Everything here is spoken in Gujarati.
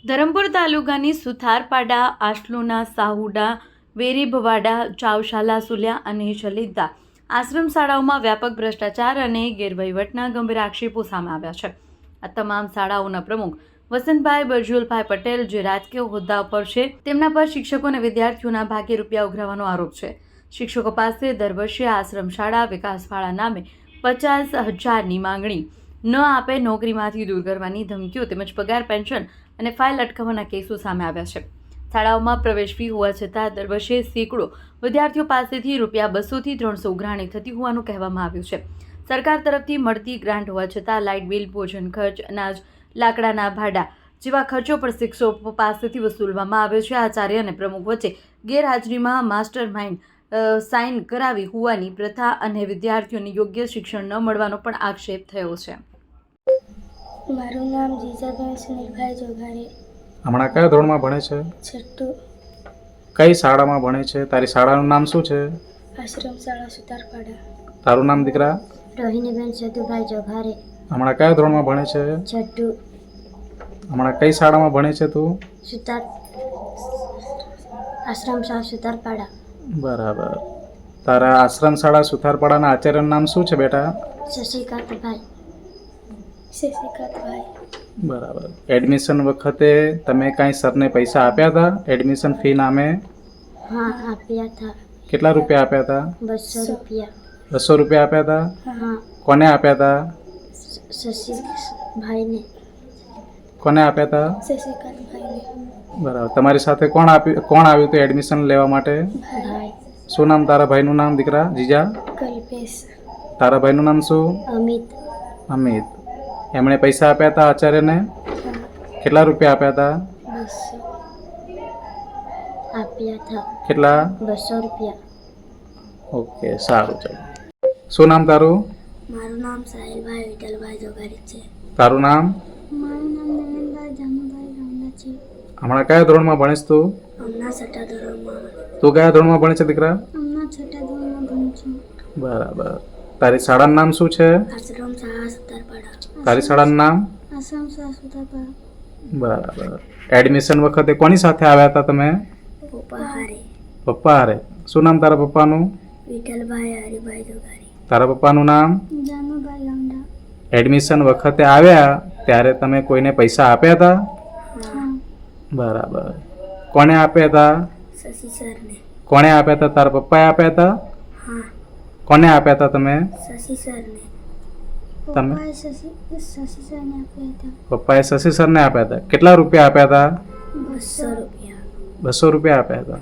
ધરમપુર તાલુકાની સુથારપાડા, આશલુના, સાહુડા, વેરીભવાડા, ચાવશાલા, સુલ્યા અને શલીદા આશ્રમ શાળાઓમાં વ્યાપક ભ્રષ્ટાચાર અને ગેરવહીવટના ગંભીર આક્ષેપો સામે આવ્યા છે. આ તમામ શાળાઓના પ્રમુખ વસંતભાઈ બરજુલભાઈ પટેલ, જે રાજકીય હોદ્દા પર છે, તેમના પર શિક્ષકો અને વિદ્યાર્થીઓના ભાગે રૂપિયા ઉઘરાવવાનો આરોપ છે. શિક્ષકો પાસે દર વર્ષે આશ્રમ શાળા વિકાસ ફાળા નામે 50,000ની માંગણી ન આપે નોકરીમાંથી દૂર કરવાની ધમકીઓ તેમજ પગાર, પેન્શન અને ફાઇલ અટકાવવાના કેસો સામે આવ્યા છે. શાળાઓમાં પ્રવેશ ફી હોવા છતાં દર વર્ષે સેંકડો વિદ્યાર્થીઓ પાસેથી રૂપિયા 200થી 300 ઉઘરાણી થતી હોવાનું કહેવામાં આવ્યું છે. સરકાર તરફથી મળતી ગ્રાન્ટ હોવા છતાં લાઇટ બિલ, ભોજન ખર્ચ, અનાજ, લાકડાના ભાડા જેવા ખર્ચો પર શિક્ષકો પાસેથી વસૂલવામાં આવે છે. આચાર્ય અને પ્રમુખ વચ્ચે ગેરહાજરીમાં માસ્ટર માઇન્ડ સાઇન કરાવી હોવાની પ્રથા અને વિદ્યાર્થીઓને યોગ્ય શિક્ષણ ન મળવાનો પણ આક્ષેપ થયો છે. મારું નામ જીજાભાઈ સુનિલભાઈ જોગારી. હમણાં કયા ધોરણમાં ભણે છે? છઠ્ઠું. કઈ શાળામાં ભણે છે? તારી શાળાનું નામ શું છે? આશ્રમ શાળા સુતારપાડા. તારું નામ દીકરા? રોહિણીબેન સતુભાઈ જોગારી. હમણાં કયા ધોરણમાં ભણે છે? છઠ્ઠું. હમણાં કઈ શાળામાં ભણે છે તું? સુતાર આશ્રમ શાળા સુતારપાડા. બરાબર. તારા આશ્રમ શાળા સુથારપાડાના આચાર્યનું નામ શું છે બેટા? શશિકાંતભાઈ. શશિકાંતભાઈ. બરાબર. એડમિશન વખતે તમે કાંઈ સરને પૈસા આપ્યા હતા એડમિશન ફી નામે? હા, આપ્યા હતા. કેટલા રૂપિયા આપ્યા હતા? 200 રૂપિયા. 200 રૂપિયા આપ્યા હતા? હા. કોને આપ્યા હતા? શશિભાઈને. કોને આપ્યા હતા? શશિકાંતભાઈને. બરાબર. તમારી સાથે કોણ આવ્યું હતું એડમિશન લેવા માટે? ભાઈ. શું નામ તારા ભાઈનું નામ દીકરા? જીજા? કલ્પેશ. તારા ભાઈનું નામ શું? અમિત. અમિત. એમણે પૈસા આપ્યા હતા આચાર્યને? કેટલા રૂપિયા આપ્યા હતા? 200 આપ્યા હતા. કેટલા? 200 રૂપિયા. ઓકે, સારું. ચાલો. શું નામ તારું? મારું નામ સાહિલભાઈ વિઠ્ઠલભાઈ જોગારી છે. તારું નામ? મારું નામ નયનભાઈ જાનુભાઈ ગામડા છે. હમણાં કયા ધોરણમાં ભણીશ તું? હમણાં 6ઠ્ઠા ધોરણમાં. તું કયા ધોરણમાં ભણે છે દીકરા? હમણાં 6ઠ્ઠા ધોરણમાં ભણું છું. બરાબર. તારી શાળાનું નામ શું છે? આશ્રમ શાળા સુતારપાડા. તારી શાળાનું નામ? આશ્રમ શાળા સુતારપાડા. બરાબર. એડમિશન વખતે કોની સાથે આવ્યા હતા તમે? પપ્પા હારે. પપ્પા હારે. શું નામ તારા પપ્પાનું? વિઠ્ઠલભાઈ હરિભાઈ જોગારી. તારા પપ્પાનું નામ? જાનુભાઈ ગામડા. એડમિશન વખતે આવ્યા ત્યારે તમે કોઈને પૈસા આપ્યા હતા? હા. બરાબર. કોને આપ્યા હતા? શશી સરને. કોણે આપ્યા હતા? તારા પપ્પાએ આપ્યા હતા? હા. કોને આપ્યા હતા તમે? શશી સરને. તમે? પપ્પાએ શશી સરને આપ્યા હતા. પપ્પાએ શશી સરને આપ્યા હતા. કેટલા રૂપિયા આપ્યા હતા? 200 રૂપિયા. 200 રૂપિયા આપ્યા હતા.